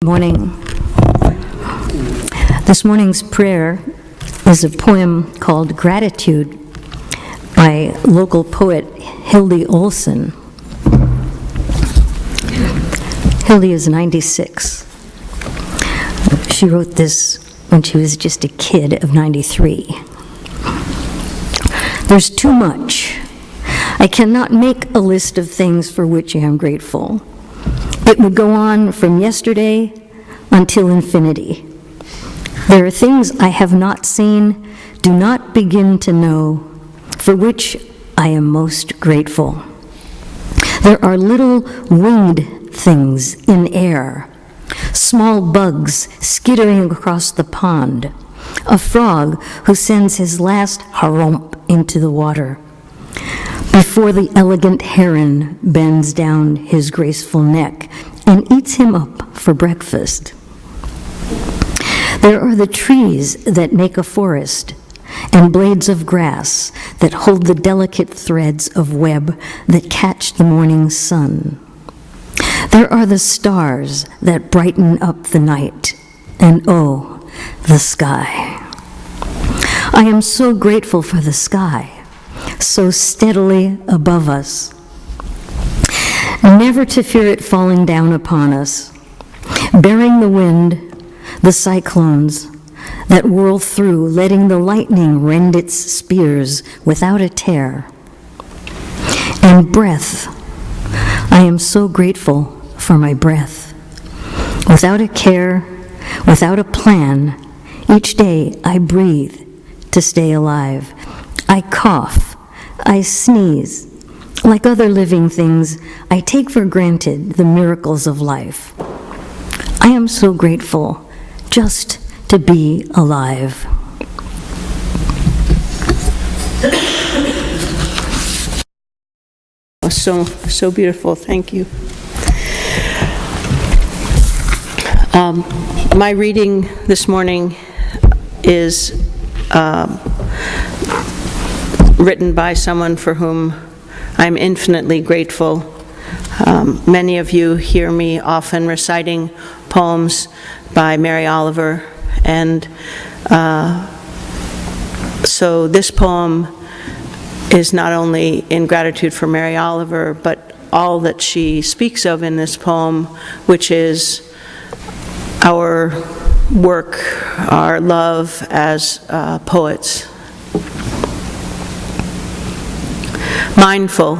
Morning. This morning's prayer is a poem called Gratitude by local poet Hildy Olson. Hildy is 96. She wrote this when she was just a kid of 93. There's too much. I cannot make a list of things for which I am grateful. It would go on from yesterday until infinity. There are things I have not seen, do not begin to know, for which I am most grateful. There are little winged things in air, small bugs skittering across the pond, a frog who sends his last harump into the water before the elegant heron bends down his graceful neck and eats him up for breakfast. There are the trees that make a forest and blades of grass that hold the delicate threads of web that catch the morning sun. There are the stars that brighten up the night, and oh, the sky. I am so grateful for the sky, so steadily above us, never to fear it falling down upon us, bearing the wind, the cyclones that whirl through, letting the lightning rend its spears without a tear. And breath, I am so grateful for my breath. Without a care, without a plan, each day I breathe to stay alive. I cough, I sneeze. Like other living things, I take for granted the miracles of life. I am so grateful just to be alive. So beautiful. Thank you. My reading this morning is written by someone for whom I'm infinitely grateful. Many of you hear me often reciting poems by Mary Oliver, and so this poem is not only in gratitude for Mary Oliver, but all that she speaks of in this poem, which is our work, our love as poets. Mindful.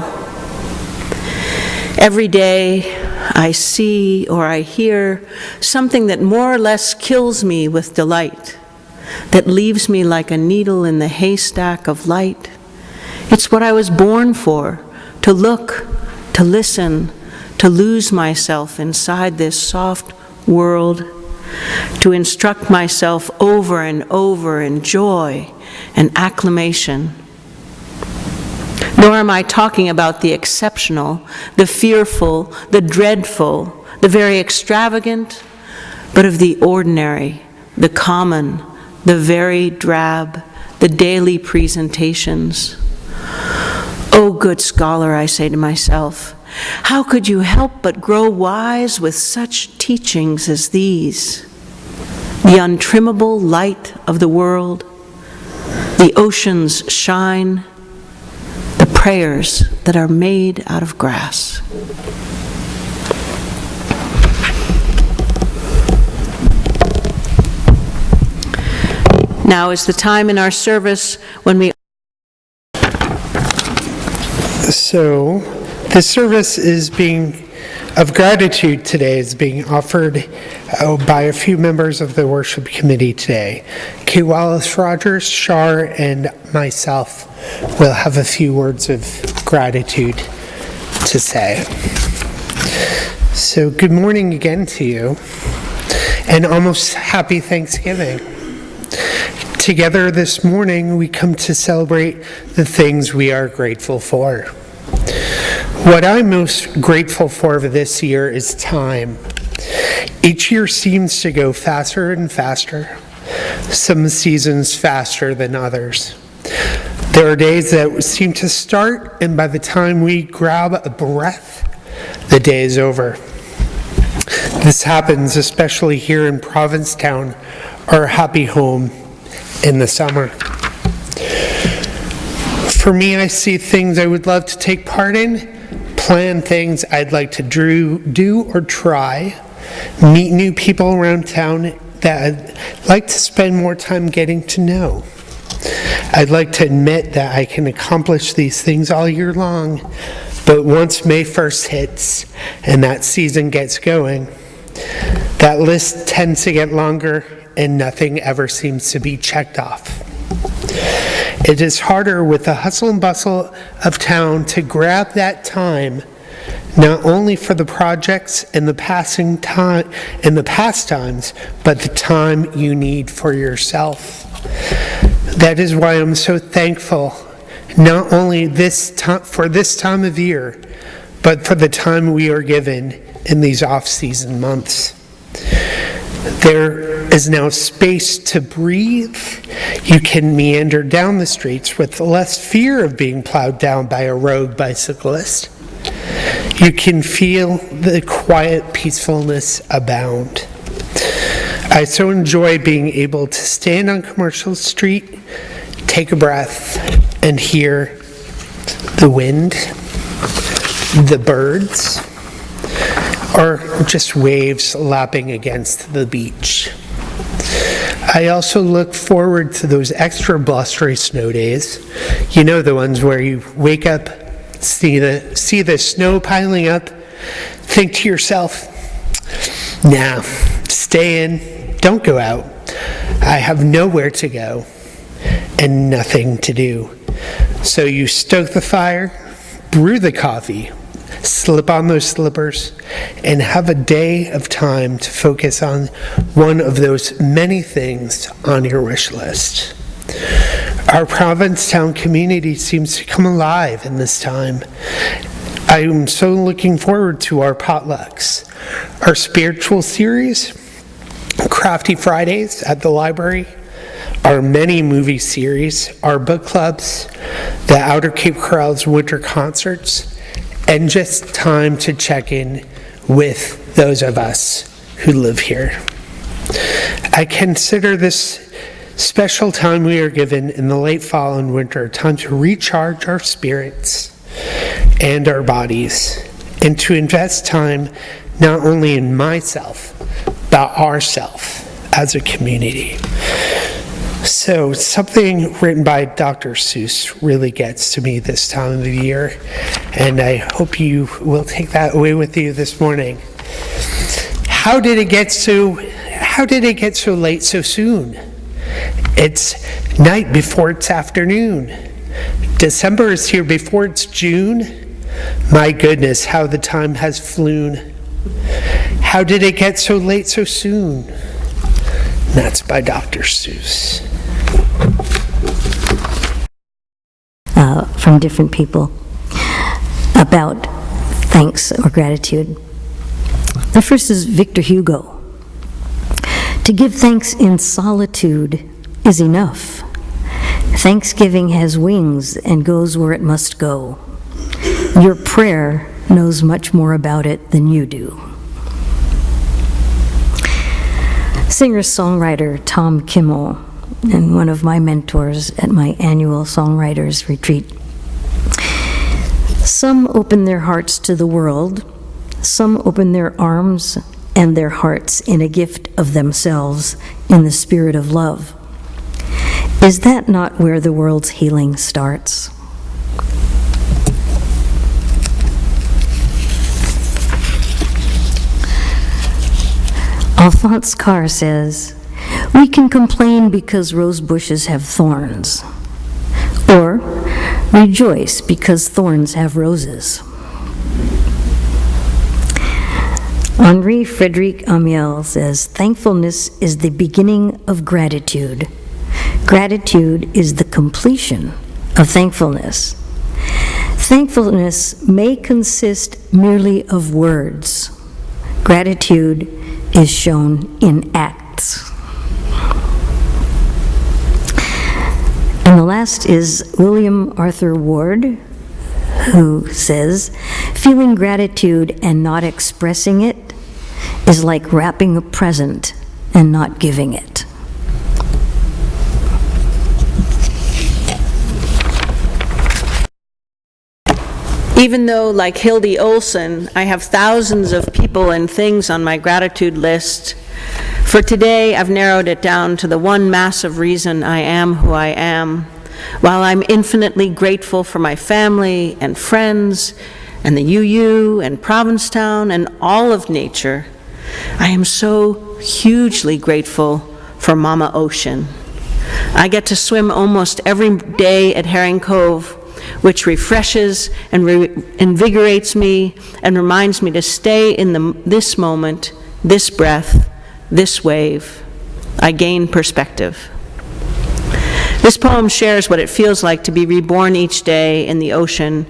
Every day I see or I hear something that more or less kills me with delight, that leaves me like a needle in the haystack of light. It's what I was born for, to look, to listen, to lose myself inside this soft world, to instruct myself over and over in joy and acclamation. Nor am I talking about the exceptional, the fearful, the dreadful, the very extravagant, but of the ordinary, the common, the very drab, the daily presentations. Oh, good scholar, I say to myself, how could you help but grow wise with such teachings as these? The untrimmable light of the world, the ocean's shine, the prayers that are made out of grass. Now is the time in our service when we... So, the service of gratitude today is being offered by a few members of the worship committee today. Kay Wallace Rogers, Shar, and myself will have a few words of gratitude to say. So, good morning again to you, and almost happy Thanksgiving. Together this morning, we come to celebrate the things we are grateful for. What I'm most grateful for this year is time. Each year seems to go faster and faster, some seasons faster than others. There are days that seem to start, and by the time we grab a breath, the day is over. This happens especially here in Provincetown, our happy home in the summer. For me, I see things I would love to take part in, plan things I'd like to do or try, meet new people around town that I'd like to spend more time getting to know. I'd like to admit that I can accomplish these things all year long, but once May 1st hits and that season gets going, that list tends to get longer and nothing ever seems to be checked off. It is harder with the hustle and bustle of town to grab that time, not only for the projects and the passing time and the pastimes, but the time you need for yourself. That is why I'm so thankful, not only for this time of year, but for the time we are given in these off-season months. There is now space to breathe. You can meander down the streets with less fear of being plowed down by a rogue bicyclist. You can feel the quiet peacefulness abound. I so enjoy being able to stand on Commercial Street, take a breath, and hear the wind, the birds, or just waves lapping against the beach. I also look forward to those extra blustery snow days. You know, the ones where you wake up, see the snow piling up, think to yourself, nah, stay in, don't go out. I have nowhere to go and nothing to do. So you stoke the fire, brew the coffee, slip on those slippers, and have a day of time to focus on one of those many things on your wish list. Our Provincetown community seems to come alive in this time. I am so looking forward to our potlucks, our spiritual series, Crafty Fridays at the library, our many movie series, our book clubs, the Outer Cape Corral's winter concerts, and just time to check in with those of us who live here. I consider this special time we are given in the late fall and winter time to recharge our spirits and our bodies, and to invest time not only in myself, but ourself as a community. So something written by Dr. Seuss really gets to me this time of the year, and I hope you will take that away with you this morning. How did it get so late so soon? It's night before it's afternoon. December is here before it's June. My goodness, how the time has flown. How did it get so late so soon? That's by Dr. Seuss. From different people about thanks or gratitude. The first is Victor Hugo. To give thanks in solitude is enough. Thanksgiving has wings and goes where it must go. Your prayer knows much more about it than you do. Singer-songwriter Tom Kimmel, and one of my mentors at my annual songwriters retreat. Some open their hearts to the world, some open their arms and their hearts in a gift of themselves in the spirit of love. Is that not where the world's healing starts? Alphonse Carr says, "We can complain because rose bushes have thorns, or rejoice because thorns have roses." Henri Frédéric Amiel says, "Thankfulness is the beginning of gratitude. Gratitude is the completion of thankfulness. Thankfulness may consist merely of words. Gratitude is shown in acts." And the last is William Arthur Ward, who says, "Feeling gratitude and not expressing it is like wrapping a present and not giving it. Even though, like Hildy Olson, I have thousands of people and things on my gratitude list, for today I've narrowed it down to the one massive reason I am who I am. While I'm infinitely grateful for my family and friends and the UU and Provincetown and all of nature, I am so hugely grateful for Mama Ocean. I get to swim almost every day at Herring Cove, which refreshes and invigorates me and reminds me to stay in this moment, this breath, this wave. I gain perspective. This poem shares what it feels like to be reborn each day in the ocean,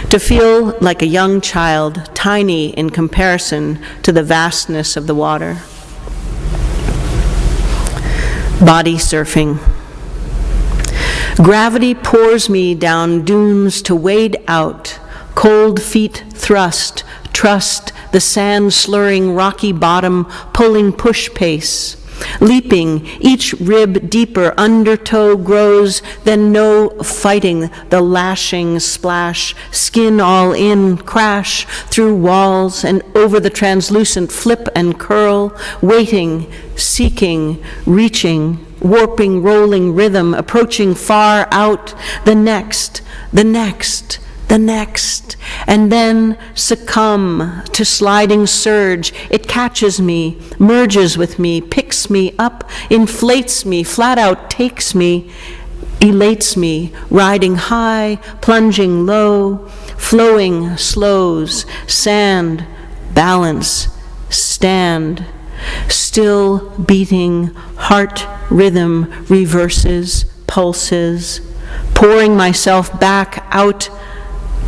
to feel like a young child, tiny in comparison to the vastness of the water. Body surfing. Gravity pours me down dunes to wade out, cold feet thrust, trust the sand slurring rocky bottom, pulling push pace. Leaping, each rib deeper, undertow grows, then no fighting the lashing splash, skin all in, crash through walls and over the translucent flip and curl, waiting, seeking, reaching, warping, rolling rhythm, approaching far out, the next, the next, the next, and then succumb to sliding surge. It catches me, merges with me, picks me up, inflates me, flat out takes me, elates me, riding high, plunging low, flowing slows, sand, balance, stand, still beating, heart rhythm reverses, pulses, pouring myself back out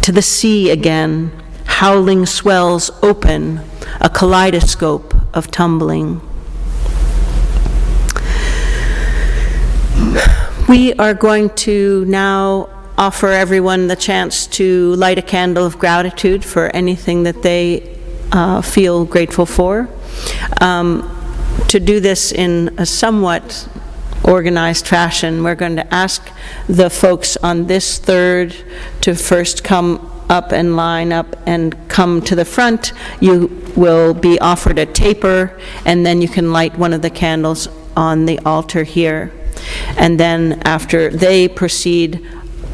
to the sea again, howling swells open, a kaleidoscope of tumbling. We are going to now offer everyone the chance to light a candle of gratitude for anything that they feel grateful for. To do this in a somewhat organized fashion, we're going to ask the folks on this third to first come up and line up and come to the front. You will be offered a taper, and then you can light one of the candles on the altar here. And then after they proceed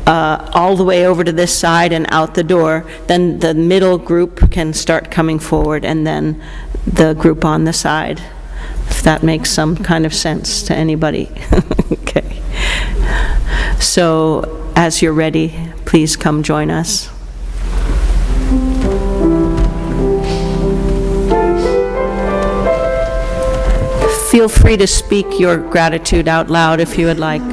all the way over to this side and out the door, then the middle group can start coming forward, and then the group on the side, if that makes some kind of sense to anybody. Okay. So as you're ready, please come join us. Feel free to speak your gratitude out loud if you would like.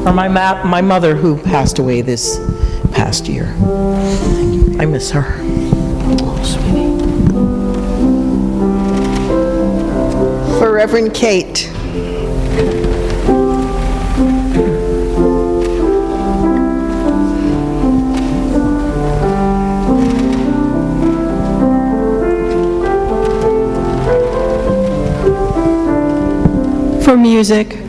Or my mother, who passed away this past year. I miss her. Oh, sweetie. For Reverend Kate. For music.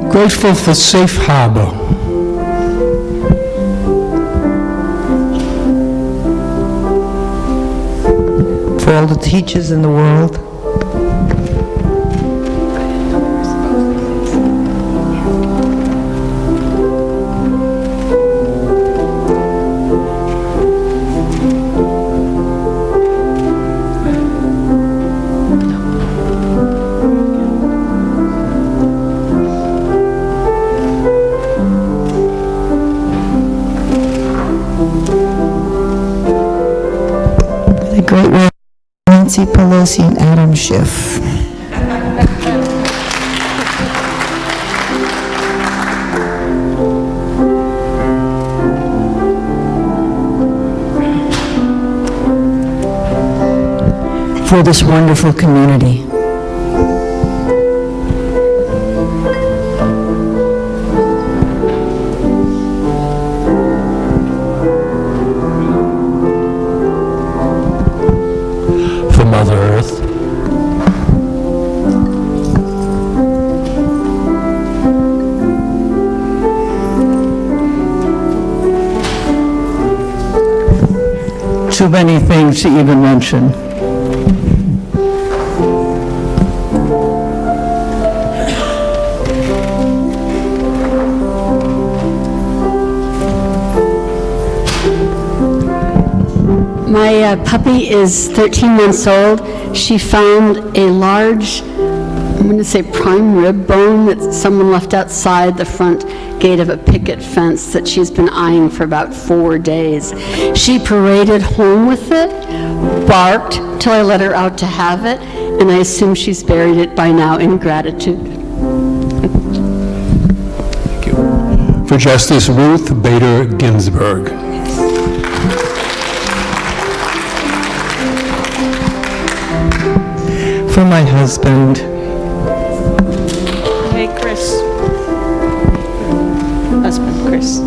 Grateful for safe harbor. For all the teachers in the world. Great Reverend Nancy Pelosi and Adam Schiff. For this wonderful community. For Mother Earth. Too many things to even mention. My puppy is 13 months old. She found a large, I'm going to say prime rib bone that someone left outside the front gate of a picket fence that she's been eyeing for about 4 days. She paraded home with it, barked till I let her out to have it, and I assume she's buried it by now in gratitude. For Justice Ruth Bader Ginsburg. For my husband. Hey, Chris. Husband, Chris.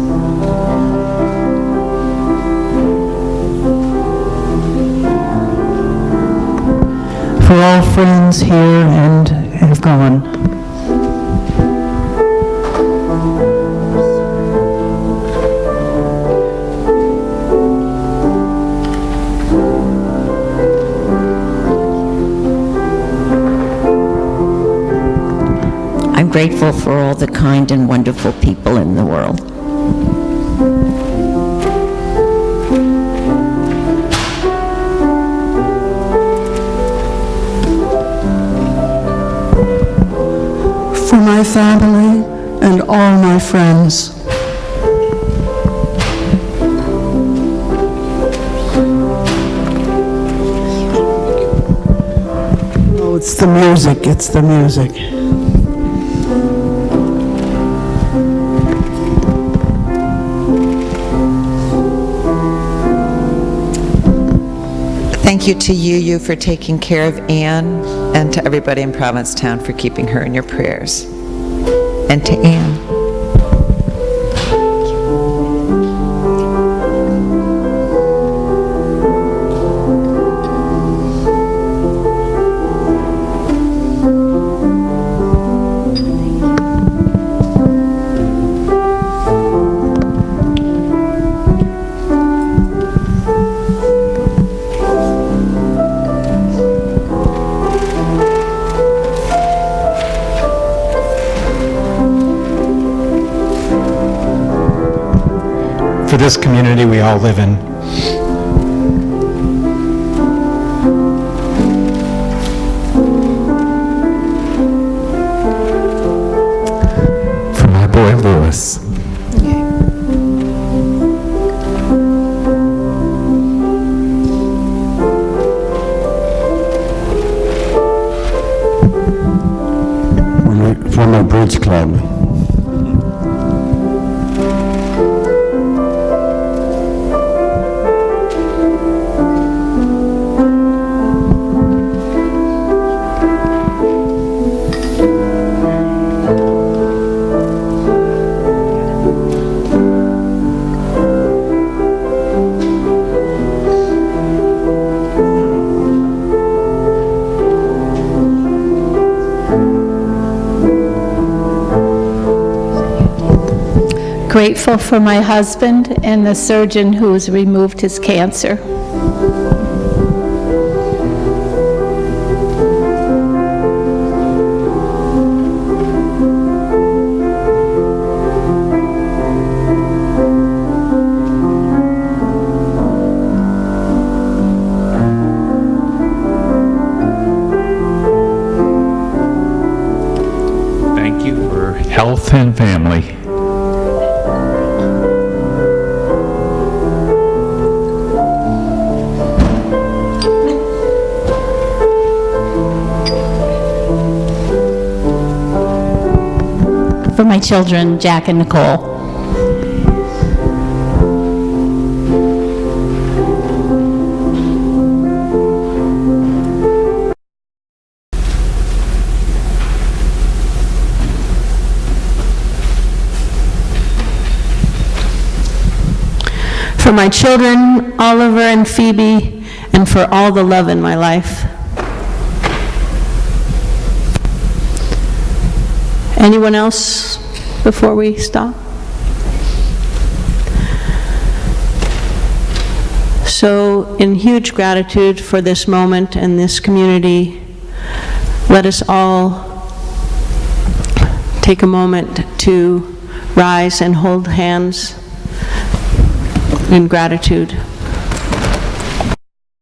For all friends here and have gone. I'm grateful for all the kind and wonderful people in the world. For my family and all my friends. Oh, it's the music, it's the music. Thank you to you for taking care of Anne, and to everybody in Provincetown for keeping her in your prayers. And to Anne. For this community we all live in. For my boy Lewis. For my bridge club. Grateful for my husband and the surgeon who has removed his cancer. Thank you for health and family. children, Jack and Nicole. For my children, Oliver and Phoebe, and for all the love in my life. Anyone else before we stop? So, in huge gratitude for this moment and this community, let us all take a moment to rise and hold hands in gratitude.